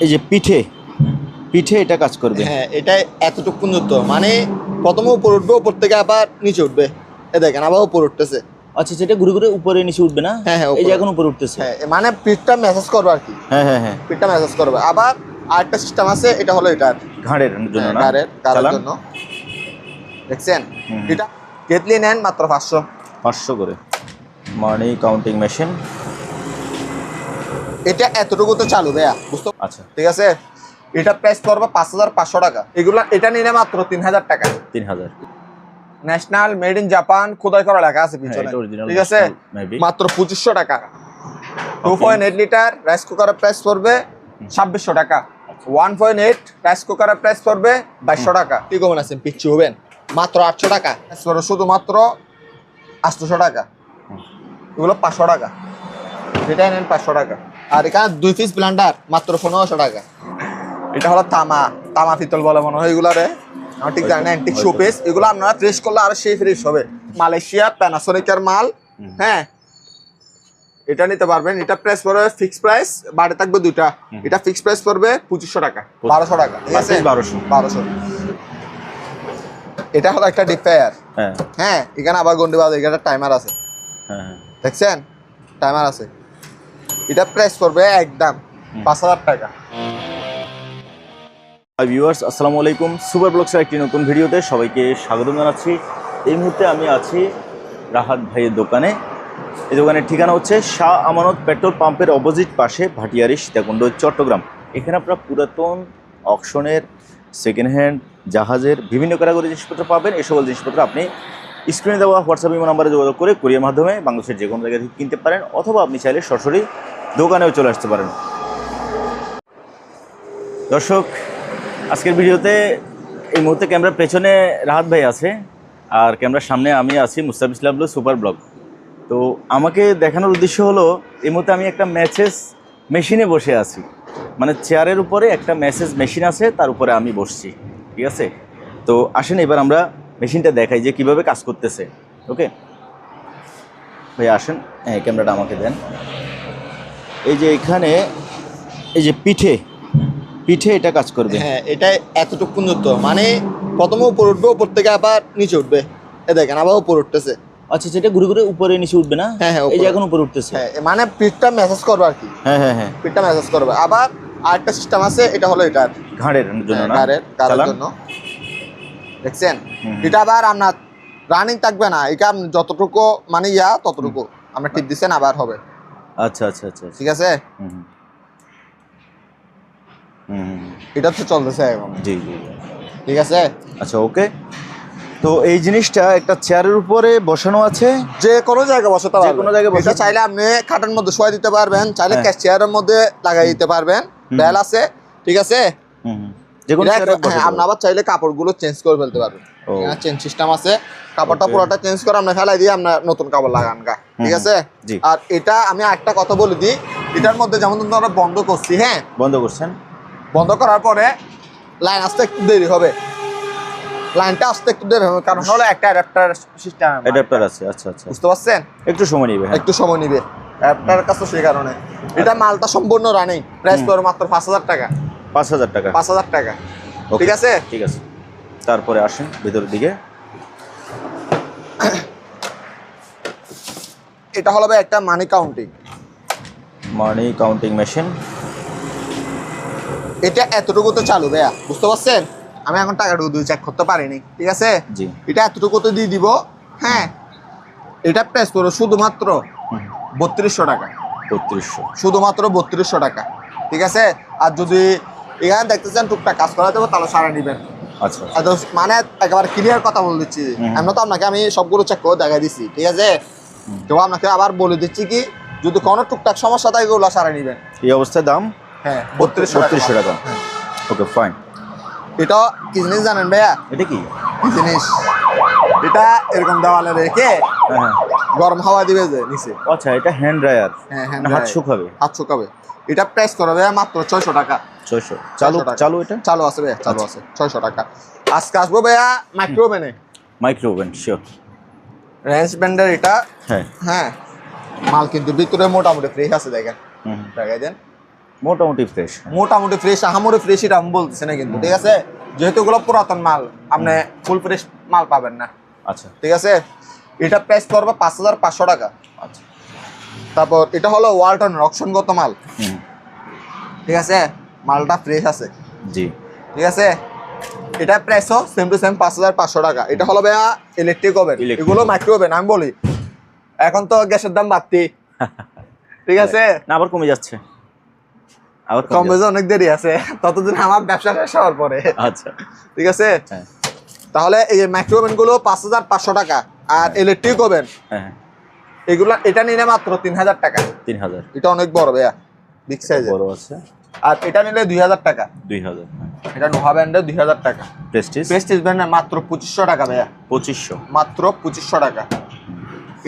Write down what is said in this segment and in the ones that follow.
এই যে পিঠে পিঠে এটা কাজ করবে। হ্যাঁ, এটা এতটুকু পর্যন্ত, মানে প্রথমে উপর উঠবে, উপর থেকে আবার নিচে উঠবে। এ দেখেন আবার উপর উঠতেছে। আচ্ছা, যেটা ঘুরে ঘুরে উপরে নিচে উঠবে না? হ্যাঁ হ্যাঁ, এই যে উপরে। এখন উপরে উঠতেছে। হ্যাঁ, মানে পিঠটা মেসেজ করবে আর কি। হ্যাঁ হ্যাঁ হ্যাঁ, পিঠটা মেসেজ করবে। আবার আরেকটা সিস্টেম আছে, এটা হলো এটার ঘাড়ের জন্য না? গাড়ের চালান জন্য। দেখছেন হুম। এটা কেটলি নেন মাত্র 500। 500 করে মানি কাউন্টিং মেশিন। এটা এতটুকুতে চালু ভাইয়া, বুঝতে? আচ্ছা, ঠিক আছে, এটা প্রাইস পড়বে 5500 টাকা। এগুলা এটা নিলে মাত্র 3000 টাকা। 3000। ন্যাশনাল মেড ইন জাপান খোদাই করা লেখা আছে পিছনে। এটা original ঠিক আছে, maybe। মাত্র 2500 টাকা। 2.8 লিটার রাইস কুকারের প্রাইস পড়বে 2600 টাকা। 1.8 রাইস কুকারের প্রাইস পড়বে 2200 টাকা। কি কমন আছেন, পিচ্ছি হবেন? মাত্র 800 টাকা। শুধুমাত্র 800 টাকা। এগুলো 500 টাকা। যেটা নেন 500 টাকা। আর এখানে 2 পিস ব্লেন্ডার মাত্র 1500 টাকা। এটা হলো তামা পিতল বলে মনে হয় এগুলারে, আমার ঠিক জানি না। অ্যান্টিক শোপিস, এগুলো আপনারা ফ্রেশ করলে আরো সেই ফ্রেশ হবে। মালয়েশিয়া প্যানাসোনিকের মাল। হ্যাঁ, এটা নিতে পারবেন। এটা প্রাইস পড়বে ফিক্স প্রাইস, বাড়ে থাকবে দুইটা। এটা ফিক্স প্রাইস পড়বে 2500 টাকা, 1200 টাকা। ঠিক আছে, 1200। এটা হলো একটা ডিপ ফ্রায়ার। হ্যাঁ হ্যাঁ, এখানে আবার গন্ডি বাজে, এখানে টাইমার আছে। হ্যাঁ, দেখছেন টাইমার আছে। এটা প্রাইস পড়বে একদম 5000 টাকা। ভিউয়ার্স, আসসালামু আলাইকুম। সুপার ব্লগসের একটি নতুন ভিডিওতে সবাইকে স্বাগতম জানাচ্ছি। এই মুহূর্তে আমি আছি রাহাত ভাইয়ের দোকানে। এই দোকানের ঠিকানা হচ্ছে শাহ আমানত পেট্রোল পাম্পের অপোজিট পাশে, ভাটিয়ারি, সীতাকুণ্ড, চট্টগ্রাম। এখানে আপনারা পুরাতন অকশনের, সেকেন্ড হ্যান্ড, জাহাজের বিভিন্ন ক্যাটাগরি জিনিসপত্র পাবেন। এই সকল জিনিসপত্র আপনি স্ক্রিনে দেওয়া হোয়াটসঅ্যাপ ইমো নাম্বারে যোগাযোগ করে কুরিয়ার মাধ্যমে বাংলাদেশের যে কোনো জায়গা থেকে কিনতে পারেন, অথবা আপনি চাইলে সরাসরি দোকানেও চলে আসতে পারেন। দর্শক, আজকের ভিডিওতে এই মুহূর্তে ক্যামেরার পেছনে রাহাত ভাই আছে, আর ক্যামেরার সামনে আমি আছি, মুস্তাফিজ লাবলু, সুপার ব্লগ। তো আমাকে দেখানোর উদ্দেশ্য হলো, এই মুহূর্তে আমি একটা মেসেজ মেশিনে বসে আছি, মানে চেয়ারের উপরে একটা মেসেজ মেশিন আছে, তার উপরে আমি বসছি। ঠিক আছে, তো আসেন এবার আমরা মেশিনটা দেখাই যে কিভাবে কাজ করতেছে। ওকে ভাই, আসেন। হ্যাঁ, ক্যামেরাটা আমাকে দেন। এই যে এখানে এই যে পিঠে এটা কাজ করবে। হ্যাঁ, এটা এতটুকু পর্যন্ত, মানে প্রথমে উপর উঠবে, উপর থেকে আবার নিচে উঠবে। এ দেখেন আবার উপর উঠতেছে। আচ্ছা, যেটা ঘুরে ঘুরে উপরে নিচে উঠবে না? হ্যাঁ হ্যাঁ, এই যে এখন উপরে উঠতেছে। হ্যাঁ, মানে পিঠটা মেসেজ করবে আর কি। হ্যাঁ হ্যাঁ হ্যাঁ, পিঠটা মেসেজ করবে। আবার আরেকটা সিস্টেম আছে, এটা হলো এটার ঘাড়ের জন্য না? গাড়ের চালান। জন্য। দেখছেন এটা আবার আপনার রানিং থাকবে না, এটা আপনি যতটুকু মানে ততটুকু আমরা টিপ দিচ্ছেন আবার হবে। আচ্ছা আচ্ছা আচ্ছা, ঠিক আছে, হুম হুম, এটা তো চলতেছে এখন। জি জি, ঠিক আছে। আচ্ছা ওকে। তো এই জিনিসটা একটা চেয়ারের উপরে বসানো আছে, যে কোনো জায়গায় বসাতে পারবেন, যে কোনো জায়গায় এটা চাইলে আপনি খাটের মধ্যে শোয়া দিতে পারবেন, চাইলে হ্যাঁ। চেয়ারের মধ্যে লাগাই দিতে পারবেন। বেল আছে, ঠিক আছে। যে কোনো চেয়ারে বসাতে আপনি আবার চাইলে কাপড়গুলো চেঞ্জ করে ফেলতে পারবেন। ও। এখানে চেঞ্জ সিস্টেম আছে, কাপড়টা Okay. পুরোটা চেঞ্জ করে আপনি ফেলাই দিয়ে আপনার নতুন কাপড় লাগান গা। ঠিক আছে। জি। আর এটা আমি একটা কথা বলে দিই, এটার মধ্যে যেমন আমরা বন্ধ করছি, হ্যাঁ, বন্ধ করছেন। বন্ধ করার পরে লাইন আসতে একটু দেরি হবে, লাইনটা আসতে একটু দেরি হবে, কারণ হলো একটা অ্যাডাপ্টার সিস্টেম, অ্যাডাপ্টার আছে। আচ্ছা আচ্ছা, বুঝতে পারছেন? একটু সময় নেবে। হ্যাঁ, একটু সময় নিবে অ্যাডাপ্টারের কাছে, সেই কারণে এটা মালটা সম্পূর্ণ রানিং। প্রাইস পড়বে মাত্র 5000 টাকা। 5000 টাকা। 5000 টাকা। Okay, ঠিক আছে, ঠিক আছে। তারপরে আসেন ভিতরের দিকে। এটা হলো ভাই একটা মানি কাউন্টিং মেশিন। এটা এতটুকুতে চালু ভাইয়া, বুঝতে পারছেন? আমি এখন টাকাটুকু চেক করতে পারিনি। ঠিক আছে, জি। এটা এতটুকুতে দিয়ে দিব। হ্যাঁ, এটা প্রাইস পড়বে শুধুমাত্র 3200 টাকা। 3200, শুধুমাত্র 3200 টাকা। ঠিক আছে। আর যদি এখানে দেখতেছেন টুকটাক কাজ করা যাবে, তাহলে সারা নিবেন। আচ্ছা আর মানে একেবারে ক্লিয়ার কথা বলে দিচ্ছি, আমরা তো আপনাকে আমি সবগুলো চেক করে দেখাই দিচ্ছি। ঠিক আছে, তো আপনাকে আবার বলে দিচ্ছি কি, যদি কোনো টুকটাক সমস্যা থাকে ওগুলো সারা নিবেন। এই অবস্থায় দাম হ্যাঁ, 3200 টাকা। Okay fine. এটা কি জিনিস জানেন ভাইয়া? এটা কি কি জিনিস? এটা এরকম দেওয়ালে রেখে হ্যাঁ হ্যাঁ, গরম হাওয়া দিবে যে নিচে। আচ্ছা, এটা হ্যান্ড ড্রায়ার। হ্যাঁ, হাত শুকাবে। হাত শুকাবে। এটা প্রাইস করবে মাত্র 600 টাকা। 600 চালু 600 টাকা। চালু এটা চালু আছে ভাইয়া, চালু আছে। 600 টাকা। আজকে আসবো ভাইয়া মাইক্রো ওভেনে। Micro oven, sure. রেঞ্জ ব্যান্ডের এটা। হ্যাঁ হ্যাঁ, মাল কিন্তু ভিতরে মোটামুটি ফ্রেশ আছে, দেখেন। দেখাই দেন। মোটামুটি ফ্রেশ। মোটামুটি ফ্রেশ, আহামরি ফ্রেশ এটা আমি বলতেছি না কিন্তু, ঠিক আছে? যেহেতু এগুলো পুরাতন মাল, আপনি ফুল ফ্রেশ মাল পাবেন না। আচ্ছা ঠিক আছে, এটা প্রাইস পড়বে 5500 টাকা। আচ্ছা। তারপর এটা হলো ওয়ালটনের অকশনগত মাল, ঠিক আছে? মালটা ফ্রেশ আছে। জি। ঠিক আছে, এটা প্রাইসও সেম টু সেম 5500 টাকা। এটা হলো ভাইয়া ইলেকট্রিক ওভেন, এগুলো মাইক্রো ওভেন। আমি বলি এখন তো গ্যাসের দাম বাড়তি, ঠিক আছে? না আবার কমে যাচ্ছে, আবার কমবে যে অনেক দেরি আছে, ততদিন আমার ব্যবসা শেষ হওয়ার পরে। আচ্ছা ঠিক আছে, হ্যাঁ তাহলে এই মাইক্রো ওভেন গুলো 5500 টাকা। আর ইলেকট্রিক ওভেন হ্যাঁ এগুলো, এটা নিলে মাত্র 3000 টাকা। 3000, এটা অনেক বড় ভাইয়া, বিগ সাইজ। বড় আছে। আর এটা নিলে 2000 টাকা। 2000, এটা নোভা ব্র্যান্ডের 2000 টাকা। প্রেস্টিজ, প্রেস্টিজ ব্র্যান্ডের মাত্র 2500 টাকা ভাইয়া, 2500, মাত্র 2500 টাকা।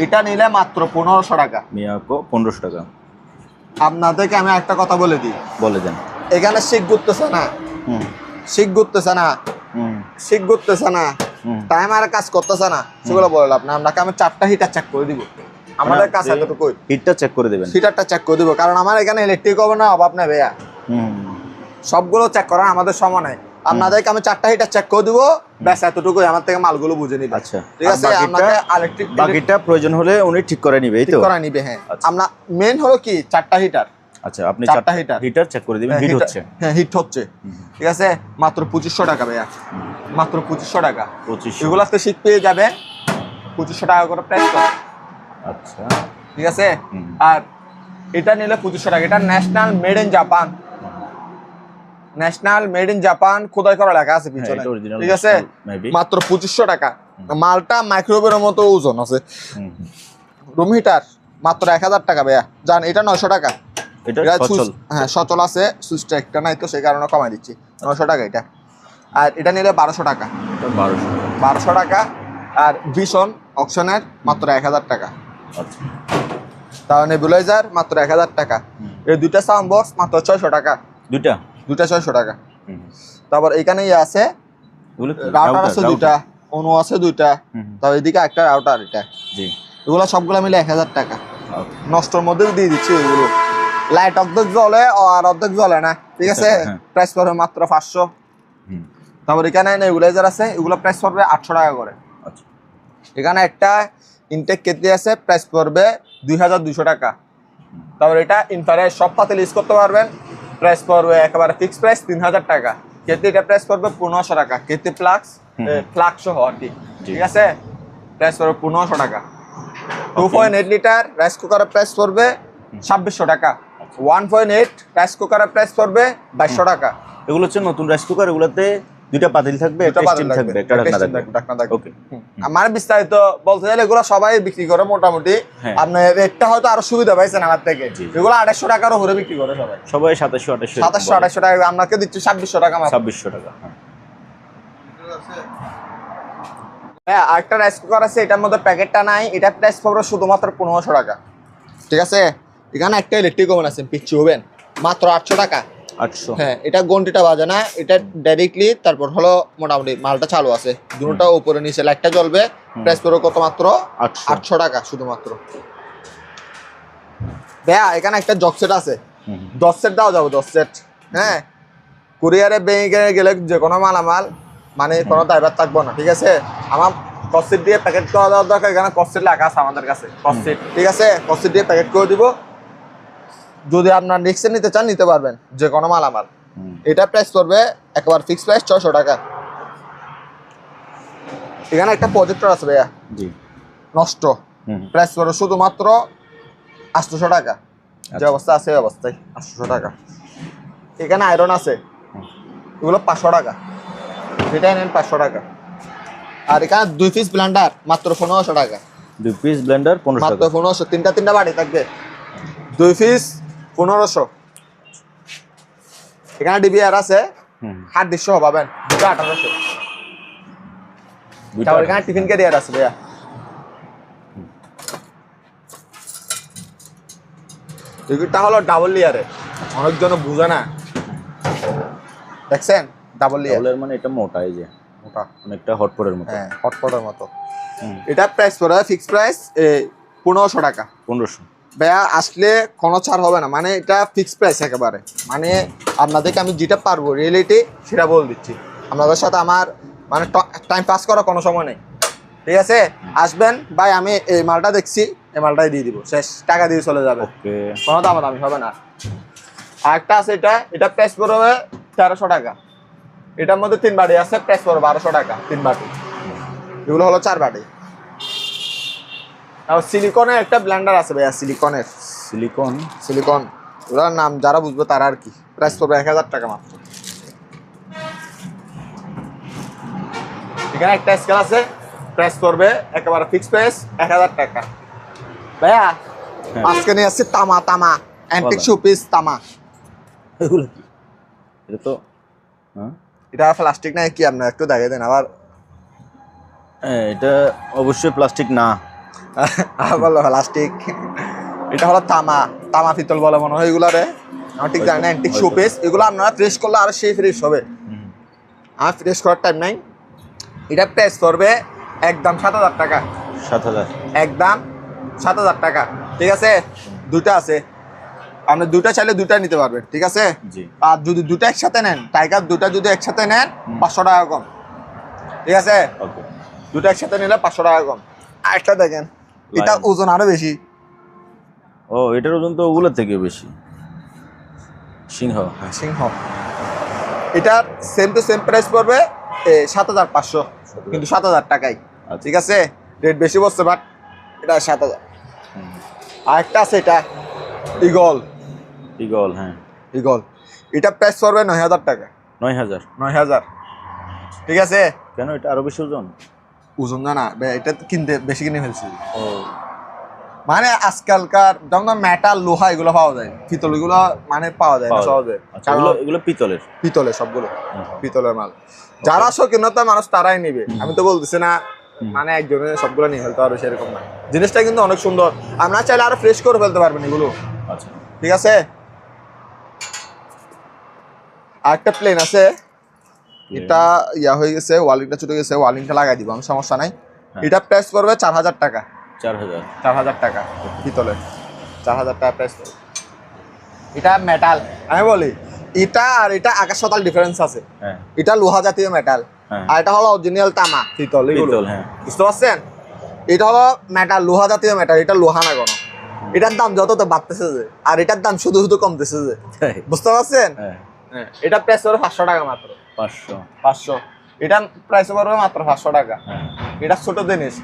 এটা নিলে মাত্র 1500 টাকা। মিয়াকো 1500 টাকা। আপনাদেরকে আমি একটা কথা বলে দিই, বলে দেন। এখানে শিখ ঘুরতেছে না, হুম শিখ ঘুরতেছে না, হুম শিখ ঘুরতেছে না, হুম। টাইম আর কাজ করতেছে না, সেগুলো বলে লাভ না। আপনাকে আমি 4টা হিটার চেক করে দিব, আমাদের কাছে এতটুকুই। হিটটা চেক করে দেবেন। হিটারটা চেক করে দিব, কারণ আমার এখানে ইলেকট্রিক ওভেনের অভাব নেই ভাইয়া। হুম। সবগুলো চেক করার আমাদের সময় নাই। আপনাদেরকে আমি 4টা হিটার চেক করে দিব, ব্যাস এতটুকুই। আমার থেকে মালগুলো বুঝে নিবে। আচ্ছা, ঠিক আছে, আপনাকে ইলেকট্রিক বাকিটা প্রয়োজন হলে উনি ঠিক করে নিবে, এই তো? ঠিক করা নিবে, হ্যাঁ। আচ্ছা। আমরা মেন হলো কি 4টা হিটার। আচ্ছা, আপনি 4টা 4টা হিটার চেক করে দিবেন, হিট হচ্ছে। হ্যাঁ, হিট হচ্ছে। ঠিক আছে, মাত্র 2500 টাকা ভাইয়া, মাত্র 2500 টাকা। 2500। এগুলাতে শীত পেয়ে যাবে 2500 টাকা করে প্রাইস কর। আচ্ছা, ঠিক আছে, আর এটা নিলে 2500 টাকা। এটা national made in Japan, national made in Japan খোদাই করা লেখা আছে পিছনে। ঠিক আছে, মাত্র 2500 টাকা। মালটা মাইক্রোওয়েভের মতো ওজন আছে। রুম হিটার মাত্র 1000 টাকা ভাইয়া, জান। এটা 900 টাকা। এটা সচল, হ্যাঁ সচল আছে, সুইচটা একটা নাই তো, সেই কারণে কমাই দিচ্ছি। 900 টাকা এটা। আর এটা নিলে 1200 টাকা। 1200 টাকা। আর ভিশন অকশনের মাত্র 1000 টাকা। আচ্ছা, তাহলে নেবুলাইজার মাত্র 1000 টাকা। এই দুইটা সাউন্ড বক্স মাত্র 600 টাকা। দুইটা 600 টাকা। তারপর এখানে আছে রাউটার আছে দুইটা, অনু আছে দুইটা, তারপর এদিকে একটা রাউটার। এটা জি, এগুলো সবগুলো মিলে 1000 টাকা। নষ্টর মধ্যে দিয়ে দিচ্ছি এগুলো। লাইট অর্ধেক জ্বলে আর অর্ধেক জ্বলে না, ঠিক আছে? প্রাইস পড়বে মাত্র 500। তারপর এখানে নেবুলাইজার আছে, এগুলো প্রাইস পড়বে 800 টাকা করে। আচ্ছা, এখানে একটা ইনটেক কেটলি আছে, প্রাইস পড়বে 2200 টাকা। তারপর এটা ইনফ্রারেড সব পাতিল ইউজ করতে পারবেন, প্রাইস পড়বে একেবারে ফিক্স প্রাইস 3000 টাকা। কেটলি এটা প্রাইস পড়বে 1500 টাকা। কেটলি ফ্লাক্স সহ আর কি, ঠিক আছে? প্রাইস পড়বে 1500 টাকা। 2.8 লিটার রাইস কুকারের প্রাইস পড়বে 2600 টাকা। 1.8 রাইস কুকারের প্রাইস পড়বে 2200 টাকা। এগুলো হচ্ছে নতুন রাইস কুকার, এগুলোতে দুইটা পাতিল থাকবে, একটা স্টিম থাকবে, একটা ঢাকনা থাকবে। ওকে, আমার বিস্তারিত বলতে চাইলে এগুলো সবাই বিক্রি করে মোটামুটি। আপনি রেটটা হয়তো আরো সুবিধা পাইছেন আমার থেকে। এগুলো 250 টাকার উপরে বিক্রি করে সবাই, 2700 2800 টাকা। আপনাকে দিচ্ছি 2600 টাকা। 2600 টাকা। হ্যাঁ, আরেকটা রাইস কুকার আছে, এটার মধ্যে প্যাকেটটা নাই। এটা প্রাইস পড়বে শুধুমাত্র 1500 টাকা। ঠিক আছে, এখানে একটা ইলেকট্রিক ওভেন আছে, পিচ্চি ওভেন, মাত্র 800 টাকা। 800। হ্যাঁ, এটা ঘন্টিটা বাজে না, এটা ডাইরেক্টলি। তারপর হলো মোটামুটি মালটা চালু আছে, দুটোটা উপরে নিচে লাইটটা জ্বলবে। প্রাইস পড়বে কত? মাত্র 800 টাকা শুধুমাত্র। ভাইয়া এখানে একটা জগ সেট আছে, 10 সেট দেওয়া যাবে, 10 সেট। হ্যাঁ, কুরিয়ারে ব্যাংকে গেলে যে কোনো মালামাল মানে কোনো ড্রাইভার থাকবো না, ঠিক আছে? আমার কস্টেট দিয়ে প্যাকেট করা দেওয়ার দরকার। এখানে কস্টেট লেখা আছে আমাদের কাছে, কস্টেট, ঠিক আছে? কস্টেট দিয়ে প্যাকেট করে দিব। যদি আপনার নেক্সট নিতে চান নিতে পারবেন, যে কোনো মালামাল। এটা প্রাইস পড়বে একবার ফিক্স প্রাইস 600 টাকা। এখানে একটা প্রজেক্টর আছে ভাইয়া, জি, নষ্ট, প্রাইস পড়বে শুধুমাত্র 800 টাকা। যে অবস্থা আছে এই অবস্থায় 800 টাকা। এখানে আয়রন আছে, এগুলো 500 টাকা। যেটা নেন 500 টাকা। আর এখানে 2 পিস ব্লেন্ডার মাত্র 1500 টাকা। 2 পিস ব্লেন্ডার 1500 মাত্র 1500। তিনটা বাড়ি থাকবে, 2 পিস 1500। এখানে ডিবিআর আছে, হার্ড ডিস্ক সহ পাবেন, 1800। তারপর এখানে টিফিন ক্যারিয়ার আছে ভাইয়া। এটা হলো ডাবল লেয়ারে, অনেকজন বুঝে না, দেখছেন? ডাবল লেয়ার মানে এটা মোটা, এই যে মোটা, অনেকটা হটপটের মতো। হ্যাঁ, হটপটের মতো। এটা প্রাইস পড়ে ফিক্স প্রাইস 1500 টাকা। 1500। ভাইয়া আসলে কোনো ছাড় হবে না, মানে এটা ফিক্সড প্রাইস একেবারে। মানে আপনাদেরকে আমি যেটা পারবো রিয়েলিটি সেটা বলে দিচ্ছি। আপনাদের সাথে আমার মানে টাইম পাস করার কোনো সময় নেই, ঠিক আছে? আসবেন ভাই, আমি এই মালটা দেখছি, এই মালটাই দিয়ে দিব, শেষ, টাকা দিয়ে চলে যাবে, ওকে, কোনো দামাদামি হবে না। আরেকটা আছে, এটা প্রাইস পড়বে 1300 টাকা। এটার মধ্যে 3 বাটি আছে, প্রাইস পড়বে 1200 টাকা 3 বাটি। এগুলো হলো 4 বাটি। আর সিলিকনের একটা ব্লেন্ডার আছে ভাইয়া, সিলিকন ওটার নাম যারা বুঝবে তারা আর কি। প্রাইস পড়বে 1000 টাকা মাত্র। এখানে একটা স্কেল আছে, প্রাইস পড়বে একেবারে ফিক্স প্রাইস 1000 টাকা। ভাইয়া আজকে নিয়ে আসছে তামা অ্যান্টিক শোপিস তামা। এগুলো কি? এটা তো হ্যাঁ, এটা প্লাস্টিক না কি? আপনার একটু দেখাই দেন আবার। এটা অবশ্যই প্লাস্টিক না। বলো প্লাস্টিক। এটা হলো তামা পিতল বলে মনে হয় এগুলা রে, আমার ঠিক জানি না। অ্যান্টিক শোপিস এগুলো আপনারা ফ্রেশ করলে আরো সেই ফ্রেশ হবে। আমার ফ্রেশ করার টাইম নাই। এটা প্রাইস পড়বে একদম 7000 টাকা। 7000 একদম 7000 টাকা, ঠিক আছে? দুটা আছে, আপনি দুটা চাইলে দুটা নিতে পারবেন, ঠিক আছে? জি। আর যদি দুটা একসাথে নেন, টাইগার দুটা যদি একসাথে নেন 500 টাকা কম, ঠিক আছে? ওকে, দুটা একসাথে নিলে 500 টাকা কম। আরেকটা দেখেন, এটা ওজন আরো বেশি। ও, এটার ওজন তো ওগুলোর থেকে বেশি। সিংহ এটার সেম টু সেম প্রাইস পড়বে 7500, কিন্তু 7000 টাকাই, ঠিক আছে? রেট বেশি বলছে বাট এটা 7000। আরেকটা আছে, এটা ইগল, হ্যাঁ, ইগল। এটা প্রাইস পড়বে 9000 টাকা। 9000। ঠিক আছে? কেন, এটা আরো বেশি ওজন? ওজন না, এটা কিনতে বেশি কিনে ফেলছি। ও, মানে আজকালকার যেমন মেটাল লোহা এগুলো পাওয়া যায়, পিতল এগুলো মানে পাওয়া যায় না সহজে। আচ্ছা, এগুলো পিতলের সবগুলো পিতলের মাল। যারা শৌখিনতা মানুষ তারাই নিবে, আমি তো বলতেছি না মানে একজনের সবগুলো নিয়ে ফেলতে পারবে সেরকম না। জিনিসটা কিন্তু অনেক সুন্দর, আমরা চাইলে আরো ফ্রেশ করে ফেলতে পারবেন এগুলো। আচ্ছা, ঠিক আছে? আরেকটা প্লেন আছে, এটা ইয়া হয়ে গেছে, ওয়ালিংটা ছুটে গেছে, ওয়ালিংটা লাগাই দিব আমি, সমস্যা নাই। এটা প্রাইস পড়বে 4000 টাকা। 4000 টাকা পিতলের, 4000 টাকা প্রাইস পড়বে। এটা মেটাল, আমি বলি এটা আর এটা আকাশ পাতাল ডিফারেন্স আছে। এটা লোহা জাতীয় মেটাল, আর এটা হলো অরিজিনাল তামা পিতল। হ্যাঁ, বুঝতে পারছেন? এটা হলো মেটাল, লোহা জাতীয় মেটাল, এটা লোহা না কোনো। এটার দাম যত তো বাড়তেছে যে, আর এটার দাম শুধু শুধু কমতেছে যে, বুঝতে পারছেন? এটা প্রাইস পড়বে 500 টাকা মাত্র। 500 এটা প্রাইস পড়বে মাত্র 500 টাকা। এটা ছোট জিনিস।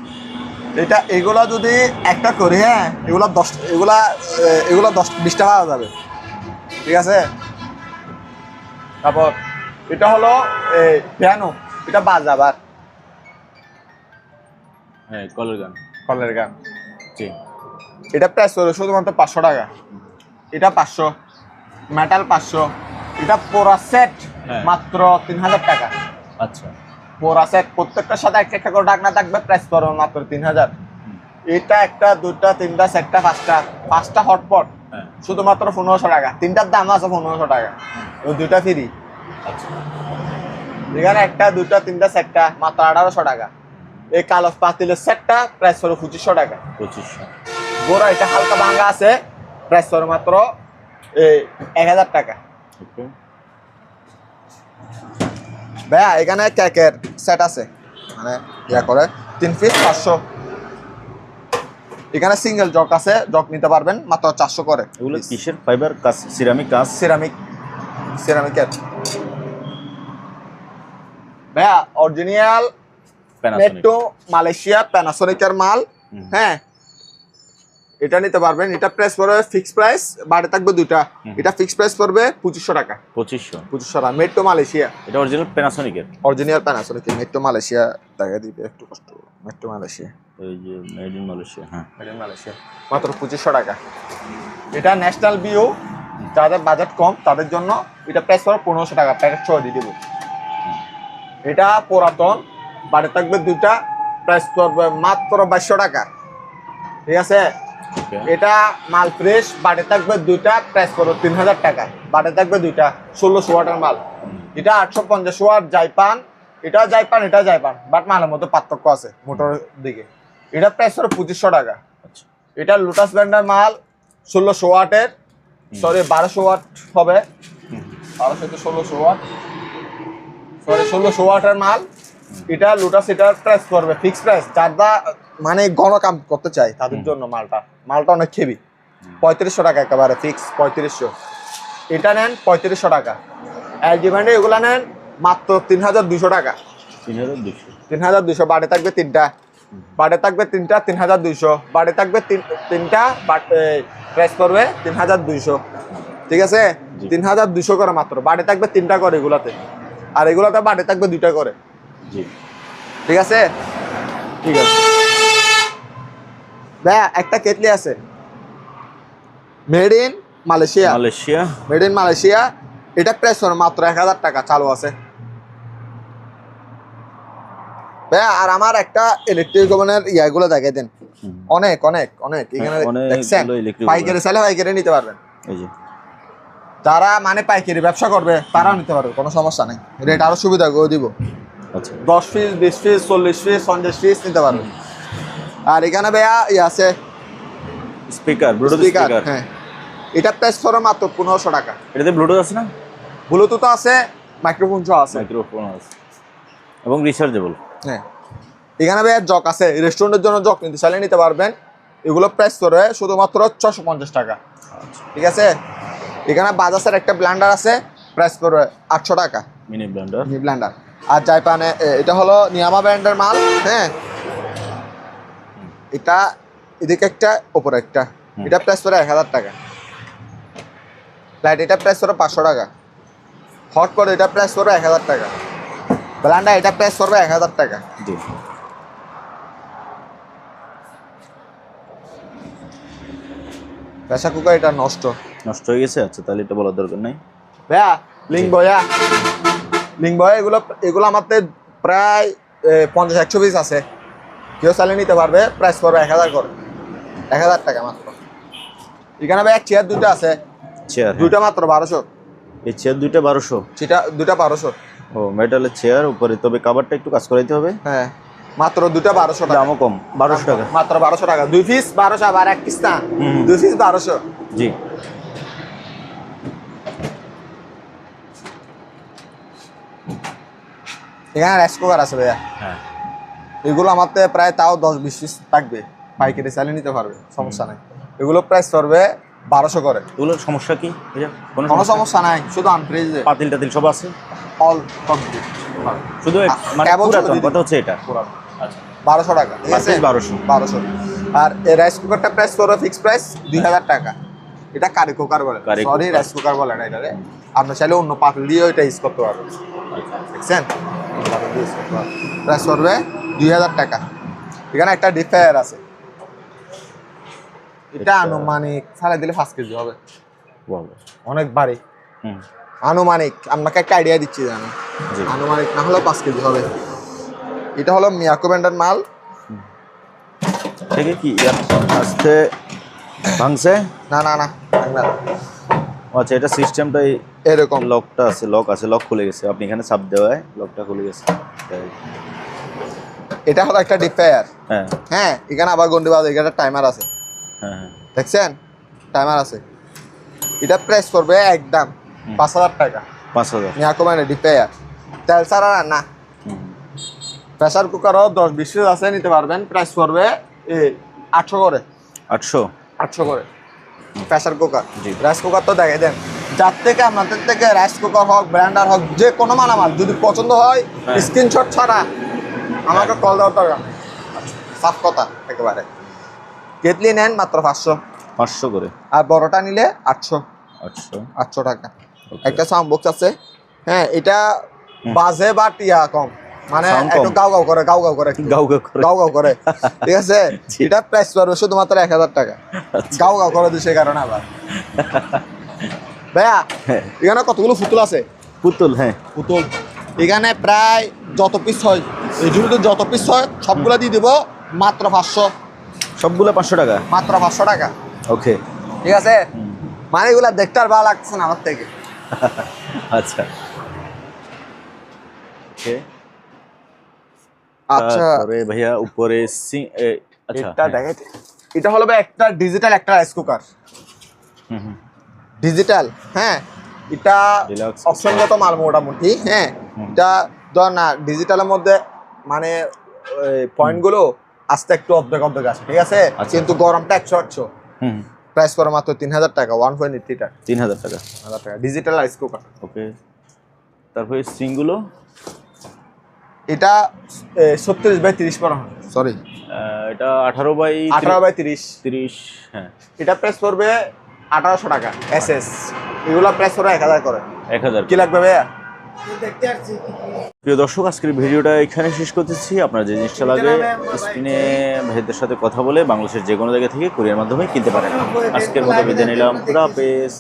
এটা এগুলা যদি একটা করি, হ্যাঁ, এগুলা 10-20 টাকা যাবে, ঠিক আছে? তারপর এটা হলো পিয়ানো, এটা বাজাবার, হ্যাঁ, কলের গান। এটা প্রাইস পড়বে শুধুমাত্র 500 টাকা। এটা 500, মেটাল 500। এটা পোড়া সেট মাত্র 3000 টাকা। আচ্ছা, পোড়া সেট প্রত্যেকটার সাথে একটা করে ডাকনা থাকবে, প্রাইস পড়বে মাত্র 3000। এটা একটা, দুটা, তিনটা, চারটা, পাঁচটা হটপট শুধুমাত্র 1500 টাকা। তিনটার দাম আছে 1500 টাকা, ওই দুইটা ফ্রি। এখানে একটা, দুটা, তিনটা, চারটা মাত্র 1800 টাকা। এই কালো পাতিলের সেটটা প্রাইস পড়বে 2500 টাকা। 2500। বড় এটা হালকা ভাঙা আছে, প্রাইস পড়বে মাত্র 1000 টাকা। ভাইয়া এখানে কেকের সেট আছে, মানে ইয়া করে 3 পিস 500। এখানে সিঙ্গেল জগ আছে, জগ নিতে পারবেন মাত্র 400 করে। এগুলো কিসের ফাইবার? কাঁচ, সিরামিকের। ভাইয়া অরিজিনাল মেট্রো মালয়েশিয়া প্যানাসোনিকের মাল, হ্যাঁ, এটা নিতে পারবেন। এটা প্রাইস পড়বে ফিক্স প্রাইস, বাড়ে থাকবে দুটা। এটা ফিক্স প্রাইস পড়বে 2500 টাকা। 2500 টাকা, মেট্রো মালয়েশিয়া। এটা অরিজিনাল প্যানাসোনিকের, মেট্রো মালয়েশিয়া দেখা দিবে একটু কষ্ট। মেট্রো মালয়েশিয়া, এই যে মেড ইন মালয়েশিয়া, হ্যাঁ, মাত্র 2500 টাকা। এটা ন্যাশনাল ভিউ, যাদের বাজেট কম তাদের জন্য এটা প্রাইস পড়বে 1500 টাকা, প্যাকেট সহ দিয়ে দেবো। এটা পুরাতন, বাড়ে থাকবে দুটা, প্রাইস পড়বে মাত্র 2200 টাকা, ঠিক আছে? এটা মাল ফ্রেশ, বাড়ে থাকবে দুইটা, প্রাইস পড়বে 3000 টাকা। বাড়ে থাকবে দুইটা, 1600 ওয়াটের মাল। এটা 850 ওয়াট জাইপান, এটা জাইপান, বাট মালের মধ্যে পার্থক্য আছে মোটরের দিকে। এটা প্রাইস পড়বে 2500 টাকা। এটা লোটাস ব্র্যান্ডের মাল, 1600 ওয়াটের, সরি 1200 ওয়াট হবে, 1200 থেকে 1600 ওয়াট, সরি 1600 ওয়াটের মাল। এটা লোটাস, এটার প্রাইস করবে ফিক্স প্রাইস, যারা মানে ঘন কাম করতে চায় তাদের জন্য মালটা অনেক হেভি। 3500 টাকা একেবারে ফিক্স 3500। এটা নেন 3500 টাকা। এলজি ব্র্যান্ডে এগুলা নেন মাত্র 3200 টাকা। 3200। 3200 বাড়ে থাকবে তিনটা, বাড়ে থাকবে তিনটা 3200, বাড়ে থাকবে তিনটা, প্রাইস করবে 3200। ঠিক আছে, 3200 করে মাত্র, বাড়ে থাকবে তিনটা করে এগুলাতে, আর এগুলাতে বাড়ে থাকবে দুইটা করে। জি ঠিক আছে, ঠিক আছে ভাইয়া। একটা কেটলি আছে made in Malaysia, made in Malaysia. এটা প্রাইস করে মাত্র 1000 টাকা, চালু আছে ভাইয়া। আর আমার একটা ইলেকট্রিক ওভেনের ইয়াগুলো দেখাই দেন, অনেক অনেক অনেক এখানে দেখছেন। পাইকারি চাইলে পাইকারি নিতে পারবেন, এই যে যারা মানে পাইকারি ব্যবসা করবে তারাও নিতে পারবে, কোনো সমস্যা নেই। রেট আরো সুবিধা করে দিব। আচ্ছা 10 পিস, 20 পিস, 40 পিস, 50 পিস নিতে পারবেন। আর এখানে ভাইয়া আছে স্পিকার, ব্লুটুথ স্পিকার। হ্যাঁ, এটা প্রাইস করে মাত্র 1500 টাকা। এটাতে ব্লুটুথ আছে না? ব্লুটুথ আছে, মাইক্রোফোন সহ আছে, মাইক্রোফোন আছে এবং রিচার্জেবল। হ্যাঁ, এখানে ভাইয়া জক আছে, রেস্টুরেন্টের জন্য জক নিতে চাইলে নিতে পারবেন। এগুলো প্রাইস করে শুধুমাত্র 650 টাকা। ঠিক আছে, এখানে বাজাজের একটা ব্লেন্ডার আছে, প্রাইস করে 800 টাকা, মিনি ব্লেন্ডার। Mini blender. আর জাইপানে এটা হলো নিয়ামা ব্র্যান্ডের মাল। হ্যাঁ, এটা এদিকে একটা, ওপরে একটা, এটা প্রাইস করে 1000 টাকা। লাইট এটা প্রাইস করে 500 টাকা। হট করে এটা প্রাইস করবে 1000 টাকা। ব্লেন্ডার এটা প্রাইস করবে 1000 টাকা। জি প্রেসার কুকার এটা নষ্ট হয়ে গেছে। আচ্ছা তাহলে এটা বলার দরকার নাই ভাইয়া। লিঙ্ক বয়া এগুলো আমাদের প্রায় 50-100 পিস আছে, কেউ চালিয়ে নিতে পারবে। প্রাইস পড়বে 1000 করে, 1000 টাকা মাত্র। এখানে ভাই চেয়ার দুটো আছে, চেয়ার দুইটা মাত্র 1200। এই চেয়ার দুইটা 1200? সেটা দুইটা 1200। ও মেটালের চেয়ার উপরে, তবে কাভারটা একটু কাজ করাইতে হবে। হ্যাঁ, মাত্র দুইটা 1200 টাকা। দামও কম, 1200 টাকা মাত্র 1200 টাকা। 2 পিস 1200, আবার 1 পিস না, 2 পিস 1200। জি এখানে রাইস কুকার আছে ভাইয়া। হ্যাঁ, এগুলো আমাদের প্রায় তাও 10-20 পিস থাকবে, পাইকারি চালিয়ে নিতে পারবে, সমস্যা নাই। এগুলো প্রাইস করবে 1200 করে। এগুলোর সমস্যা কি? কোনো সমস্যা নাই, শুধু আনফ্রিজে পাতিল টাতিল সব আছে, অল কমপ্লিট। শুধু মানে কেবল পুরাতন শুধু কথা হচ্ছে এটা। আচ্ছা 1200 টাকা, ঠিক আছে, 1200। আর এই রাইস কুকারটা প্রাইস করবে ফিক্স প্রাইস 2000 টাকা। এটা কারি কুকার বলে, সরি রাইস কুকার বলে না এটারে। আপনি চাইলে অন্য পাতিল দিয়ে এটা ইউজ করতে পারবেন, দেখছেন। প্রাইস করবে 2000 টাকা। এখানে একটা ডিপ ফ্রায়ার আছে, এটা আনুমানিক ছাড়া দিলে 5 কেজি হবে, অনেক ভারী। আনুমানিক আপনাকে একটা আইডিয়া দিচ্ছি, জানো, আনুমানিক না হলেও 5 কেজি হবে। এটা হলো মিয়াকো ব্র্যান্ডের মাল। ঠিক কি আস্তে ভাঙছে? না না না, আচ্ছা এটা সিস্টেমটাই এরকম, লকটা আছে, লক খুলে গেছে। আপনি এখানে চাপ দেওয়ায় লকটা খুলে গেছে। এটা হলো একটা ডিপ ফ্রায়ার। হ্যাঁ হ্যাঁ, এখানে আবার গন্ডি বাজে, এখানে টাইমার আছে। হ্যাঁ হ্যাঁ, দেখছেন, টাইমার আছে। এটা প্রাইস করবে একদম 5000 টাকা। 5000 মিয়াকো ব্র্যান্ডের ডিপ ফ্রায়ার, তেল ছাড়া না। প্রেসার কুকারও 10-20 পিস আছে, নিতে পারবেন। প্রাইস করবে 800 করে। 800 করে প্রেসার কুকার। রাইস কুকার তো দেখে দেন, যার থেকে আপনাদের থেকে রাইস কুকার হোক, ব্র্যান্ডার হোক, যে কোনো মালামাল যদি পছন্দ হয়, স্ক্রিনশট ছাড়া আমাকে কল দেওয়ার দরকার নেই, সাফ কথা একেবারে। কেটলি নেন মাত্র 500 করে, আর বড়টা নিলে 800 টাকা। একটা সাউন্ড বক্স আছে, হ্যাঁ, এটা বাজে বাট ইয়া কম, মানে একটু গাও গাও করে, ঠিক আছে। এটা প্রাইস পড়বে শুধুমাত্র 1000 টাকা। গাও গাও করে দিছে কারণ আবার ভাইয়া। এখানে কতগুলো পুতুল আছে? হ্যাঁ পুতুল এখানে প্রায় যত পিস হয়, এই জুড়ে যত পিস হয় সবগুলো দিয়ে দিব মাত্র 500। সবগুলো 500 টাকা, মাত্র 500 টাকা। ওকে, ঠিক আছে, মানে এগুলা দেখতে আর ভালো লাগছে না আমার থেকে। আচ্ছা ওকে। আচ্ছা ভাইয়া উপরে আচ্ছা এটা দেখাইতে, এটা হলো ভাই একটা ডিজিটাল একটা রাইস কুকার। হুম হুম। ডিজিটাল, হ্যাঁ এটা Deluxe অপশনগত মাল মোটামুটি, হ্যাঁ হুম। এটা ধর না ডিজিটালের মধ্যে মানে পয়েন্টগুলো আস্তে একটু অর্ধেক আছে, ঠিক আছে, আচ্ছা। কিন্তু গরমটা 100 হুম প্রাইস পড়ে মাত্র 3000 টাকা, 1.8 লিটার, 3000 টাকা। 1000 টাকা ডিজিটাল রাইস কুকার। ওকে, তারপরে সিংগুলো এটা 36/30 পড়া হয়, সরি এটা 18/30 18/30। হ্যাঁ এটা প্রাইস পড়বে 1800 টাকা এসএস, এগুলো প্রাইস পড়বে 1000 করে। 1000। কি লাগবে ভাইয়া? প্রিয় দর্শক, আজকের ভিডিওটা এখানে শেষ করতেছি। আপনার যে জিনিসটা লাগে স্ক্রিনে ভাইদের সাথে কথা বলে বাংলাদেশের যে কোনো জায়গা থেকে কুরিয়ার মাধ্যমে কিনতে পারেন। আজকের মতো বিদায় নিলাম, খুদা হাফেজ।